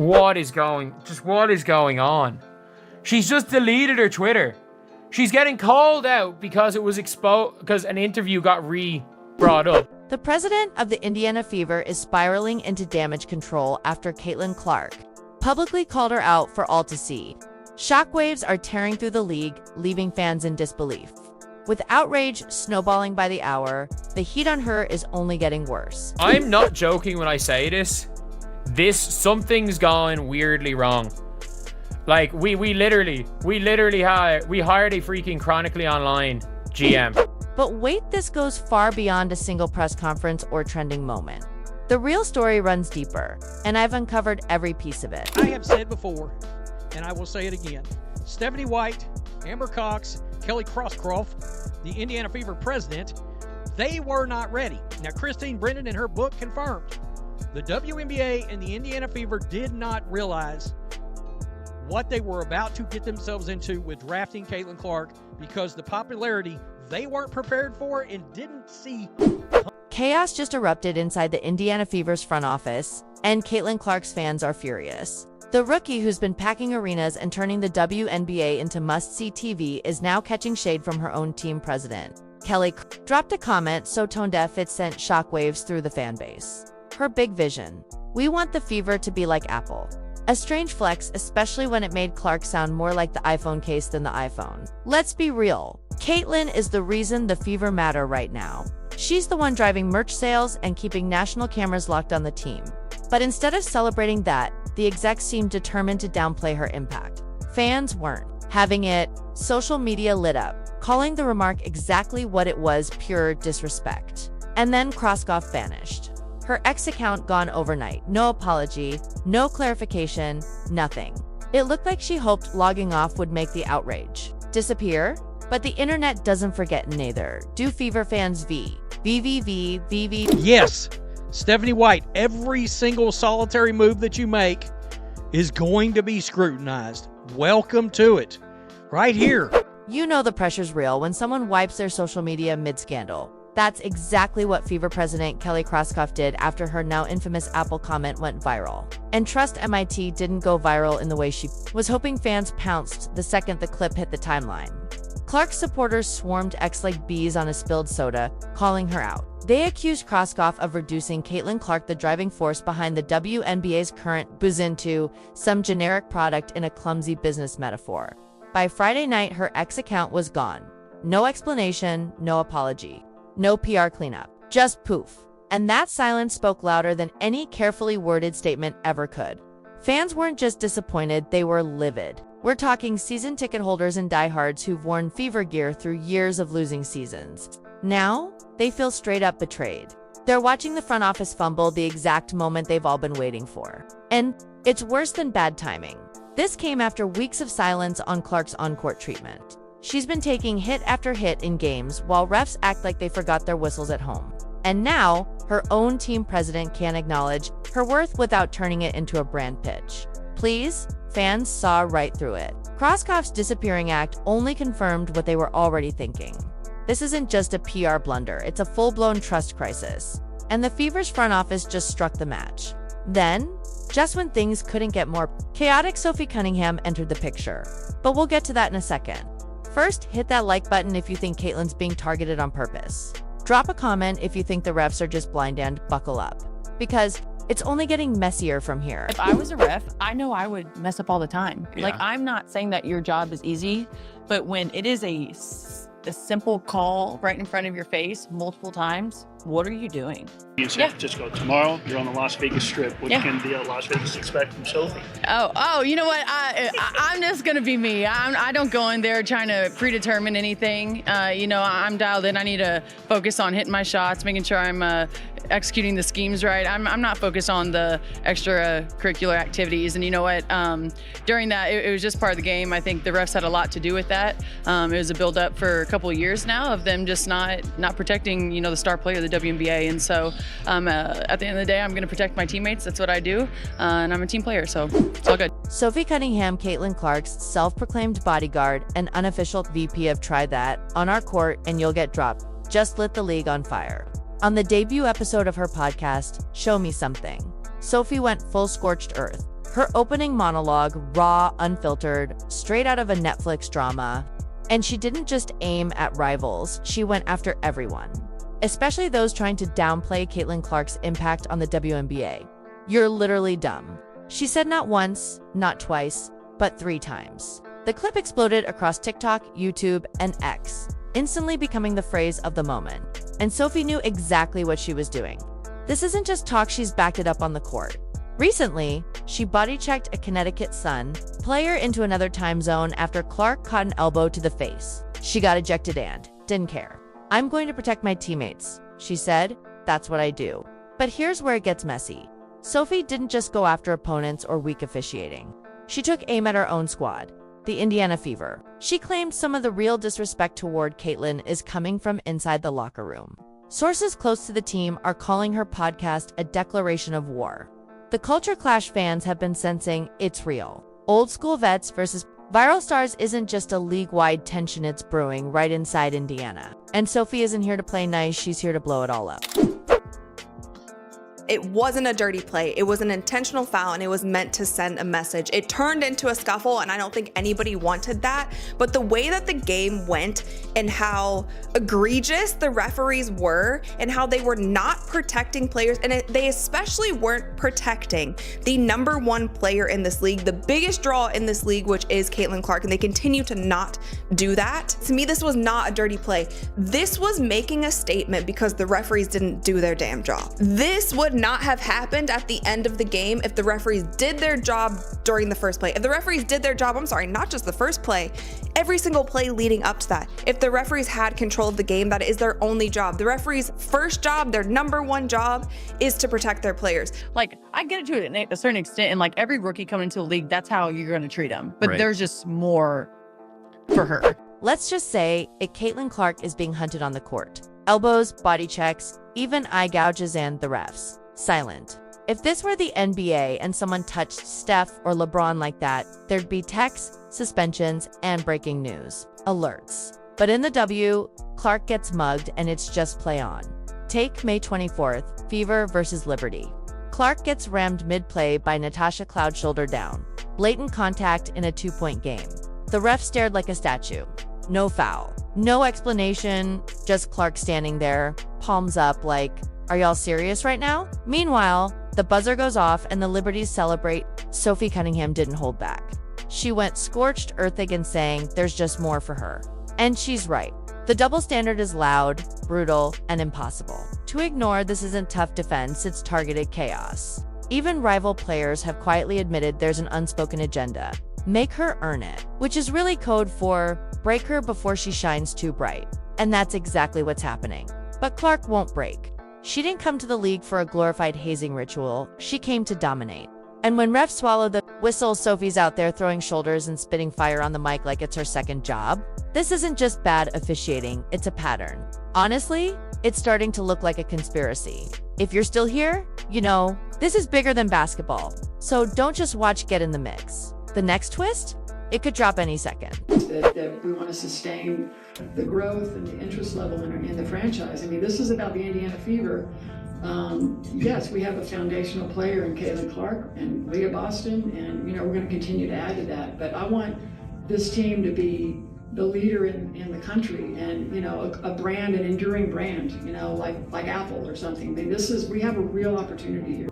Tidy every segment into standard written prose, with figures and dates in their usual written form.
what is going on? She's just deleted her Twitter. She's getting called out because it was because an interview got brought up. The president of the Indiana Fever is spiraling into damage control after Caitlin Clark publicly called her out for all to see. Shockwaves are tearing through the league, leaving fans in disbelief. With outrage snowballing by the hour, the heat on her is only getting worse. I'm not joking when I say this. Something's gone weirdly wrong. Like, we literally hired a freaking Chronically Online GM. But wait, this goes far beyond a single press conference or trending moment. The real story runs deeper, and I've uncovered every piece of it. I have said before, and I will say it again, Stephanie White, Amber Cox, Kelly Crosscroft, the Indiana Fever president, they were not ready. Now, Christine Brennan in her book confirmed the WNBA and the Indiana Fever did not realize what they were about to get themselves into with drafting Caitlin Clark, because the popularity they weren't prepared for and didn't see. Chaos just erupted inside the Indiana Fever's front office, and Caitlin Clark's fans are furious. The rookie, who's been packing arenas and turning the WNBA into must-see TV, is now catching shade from her own team president. Kelly dropped a comment so tone-deaf it sent shockwaves through the fan base. Her big vision: "We want the Fever to be like Apple." A strange flex, especially when it made Clark sound more like the iPhone case than the iPhone. Let's be real. Caitlin is the reason the Fever matter right now. She's the one driving merch sales and keeping national cameras locked on the team. But instead of celebrating that, the execs seemed determined to downplay her impact. Fans weren't having it. Social media lit up, calling the remark exactly what it was: pure disrespect. And then Crosscroft vanished. Her X account gone overnight. No apology, no clarification, nothing. It looked like she hoped logging off would make the outrage disappear. But the internet doesn't forget neither. Do Fever fans? Yes, Stephanie White, every single solitary move that you make is going to be scrutinized. Welcome to it. Right here. You know the pressure's real when someone wipes their social media mid-scandal. That's exactly what Fever president Kelly Crosscroft did after her now infamous Apple comment went viral. And trust MIT didn't go viral in the way she was hoping. Fans pounced the second the clip hit the timeline. Clark's supporters swarmed X like bees on a spilled soda, calling her out. They accused Crosscroft of reducing Caitlin Clark, the driving force behind the WNBA's current buzz, into some generic product in a clumsy business metaphor. By Friday night, her X account was gone. No explanation, no apology, no PR cleanup, just poof. And that silence spoke louder than any carefully worded statement ever could. Fans weren't just disappointed, they were livid. We're talking season ticket holders and diehards who've worn Fever gear through years of losing seasons. Now, they feel straight up betrayed. They're watching the front office fumble the exact moment they've all been waiting for. And it's worse than bad timing. This came after weeks of silence on Clark's on-court treatment. She's been taking hit after hit in games while refs act like they forgot their whistles at home. And now, her own team president can't acknowledge her worth without turning it into a brand pitch. Please? Fans saw right through it. Crosscroft's disappearing act only confirmed what they were already thinking. This isn't just a PR blunder, it's a full-blown trust crisis. And the Fever's front office just struck the match. Then, just when things couldn't get more chaotic, Sophie Cunningham entered the picture. But we'll get to that in a second. First, hit that like button if you think Caitlin's being targeted on purpose. Drop a comment if you think the refs are just blind, and buckle up. Because it's only getting messier from here. If I was a ref, I know I would mess up all the time. Yeah. Like, I'm not saying that your job is easy, but when it is a simple call right in front of your face multiple times, what are you doing? You said just go tomorrow. You're on the Las Vegas Strip. What can the Las Vegas expect from Sophie? Oh, you know what? I'm just gonna be me. I don't go in there trying to predetermine anything. I'm dialed in. I need to focus on hitting my shots, making sure I'm executing the schemes right. I'm not focused on the extracurricular activities. And you know what? During that, it was just part of the game. I think the refs had a lot to do with that. It was a build-up for a couple of years now of them just not protecting, the star player of the WNBA. And so at the end of the day, I'm going to protect my teammates. That's what I do. And I'm a team player, so it's all good. Sophie Cunningham, Caitlin Clark's self-proclaimed bodyguard and unofficial VP of Try That on our court and you'll get dropped, just lit the league on fire. On the debut episode of her podcast, Show Me Something, Sophie went full scorched earth. Her opening monologue, raw, unfiltered, straight out of a Netflix drama. And she didn't just aim at rivals, she went after everyone, especially those trying to downplay Caitlin Clark's impact on the WNBA. "You're literally dumb," she said, not once, not twice, but 3 times. The clip exploded across TikTok, YouTube, and X, instantly becoming the phrase of the moment. And Sophie knew exactly what she was doing. This isn't just talk, she's backed it up on the court. Recently, she body-checked a Connecticut Sun player into another time zone after Clark caught an elbow to the face. She got ejected and didn't care. "I'm going to protect my teammates," she said. "That's what I do." But here's where it gets messy. Sophie didn't just go after opponents or weak officiating. She took aim at her own squad, the Indiana Fever. She claimed some of the real disrespect toward Caitlin is coming from inside the locker room. Sources close to the team are calling her podcast a declaration of war. The Culture Clash fans have been sensing it's real. Old school vets versus viral stars isn't just a league-wide tension, it's brewing right inside Indiana. And Sophie isn't here to play nice, she's here to blow it all up. It wasn't a dirty play. It was an intentional foul, and it was meant to send a message. It turned into a scuffle, and I don't think anybody wanted that. But the way that the game went and how egregious the referees were and how they were not protecting players, and they especially weren't protecting the #1 player in this league, the biggest draw in this league, which is Caitlin Clark, and they continue to not do that. To me, this was not a dirty play. This was making a statement because the referees didn't do their damn job. This would not have happened at the end of the game if the referees did their job during the first play. If the referees did their job, not just the first play, every single play leading up to that. If the referees had control of the game, that is their only job. The referees' first job, their #1 job, is to protect their players. Like, I get it to a certain extent, and like every rookie coming into the league, that's how you're going to treat them. But there's just more for her. Let's just say Caitlin Clark is being hunted on the court. Elbows, body checks, even eye gouges, and the refs silent. If this were the NBA and someone touched Steph or LeBron like that, there'd be texts, suspensions, and breaking news alerts. But in the W, Clark gets mugged and it's just play on. Take May 24th, Fever versus Liberty. Clark gets rammed mid-play by Natasha Cloud shoulder down. Blatant contact in a 2-point game. The ref stared like a statue. No foul. No explanation, just Clark standing there, palms up like, "Are y'all serious right now?" Meanwhile, the buzzer goes off and the Liberties celebrate. Sophie Cunningham didn't hold back. She went scorched earth again, saying there's just more for her. And she's right. The double standard is loud, brutal, and impossible to ignore. This isn't tough defense, it's targeted chaos. Even rival players have quietly admitted there's an unspoken agenda. Make her earn it, which is really code for break her before she shines too bright. And that's exactly what's happening. But Clark won't break. She didn't come to the league for a glorified hazing ritual, she came to dominate. And when refs swallow the whistle, Sophie's out there throwing shoulders and spitting fire on the mic like it's her second job. This isn't just bad officiating, it's a pattern. Honestly, it's starting to look like a conspiracy. If you're still here, this is bigger than basketball. So don't just watch, get in the mix. The next twist? It could drop any second. That we want to sustain the growth and the interest level in the franchise. I mean, this is about the Indiana Fever. Yes, we have a foundational player in Caitlin Clark and Leah Boston, and we're going to continue to add to that. But I want this team to be the leader in the country, and a brand, an enduring brand, like Apple or something. I mean, we have a real opportunity here.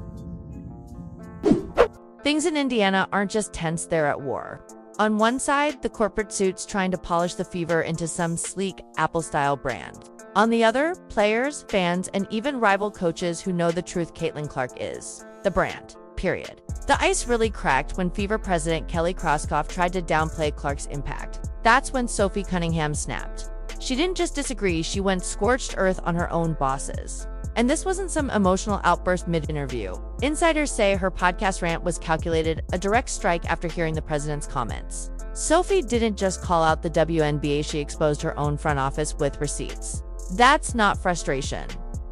Things in Indiana aren't just tense, they're at war. On one side, the corporate suits trying to polish the Fever into some sleek Apple-style brand. On the other, players, fans, and even rival coaches who know the truth Caitlin Clark is the brand, period. The ice really cracked when Fever president Kelly Kroskoff tried to downplay Clark's impact. That's when Sophie Cunningham snapped. She didn't just disagree, she went scorched earth on her own bosses. And this wasn't some emotional outburst mid-interview. Insiders say her podcast rant was calculated, a direct strike after hearing the president's comments. Sophie didn't just call out the WNBA, she exposed her own front office with receipts. That's not frustration.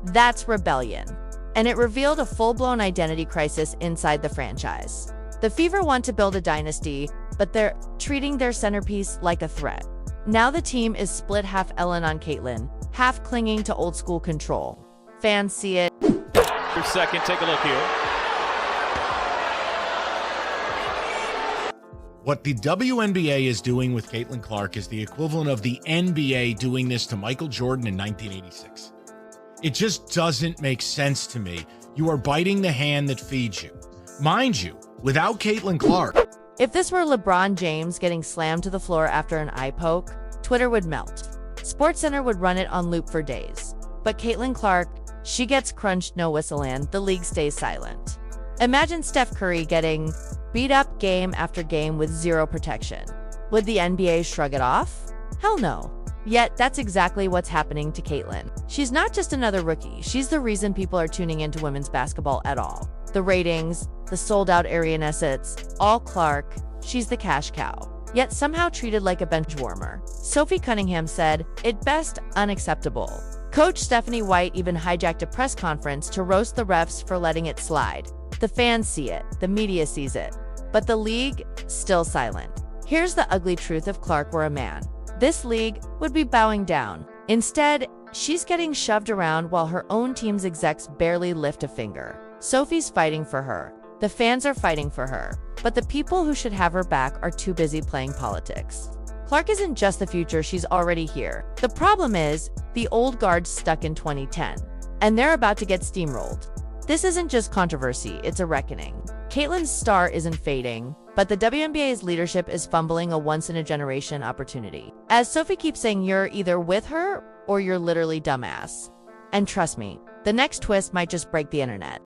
That's rebellion. And it revealed a full-blown identity crisis inside the franchise. The Fever want to build a dynasty, but they're treating their centerpiece like a threat. Now the team is split, half Ellen on Caitlin, half clinging to old-school control. Fans see it. For second, take a look here. What the WNBA is doing with Caitlin Clark is the equivalent of the NBA doing this to Michael Jordan in 1986. It just doesn't make sense to me. You are biting the hand that feeds you. Mind you, without Caitlin Clark. If this were LeBron James getting slammed to the floor after an eye poke, Twitter would melt. SportsCenter would run it on loop for days. But Caitlin Clark, she gets crunched, no whistle, and the league stays silent. Imagine Steph Curry getting beat up game after game with zero protection. Would the NBA shrug it off? Hell no. Yet, that's exactly what's happening to Caitlin. She's not just another rookie, she's the reason people are tuning into women's basketball at all. The ratings, the sold-out arena sits, all Clark, she's the cash cow. Yet somehow treated like a bench warmer. Sophie Cunningham said, "At best, unacceptable." Coach Stephanie White even hijacked a press conference to roast the refs for letting it slide. The fans see it, the media sees it, but the league, still silent. Here's the ugly truth: if Clark were a man, this league would be bowing down. Instead, she's getting shoved around while her own team's execs barely lift a finger. Sophie's fighting for her. The fans are fighting for her. But the people who should have her back are too busy playing politics. Clark isn't just the future, she's already here. The problem is, the old guard's stuck in 2010, and they're about to get steamrolled. This isn't just controversy, it's a reckoning. Caitlin's star isn't fading, but the WNBA's leadership is fumbling a once-in-a-generation opportunity. As Sophie keeps saying, you're either with her or you're literally dumbass. And trust me, the next twist might just break the internet.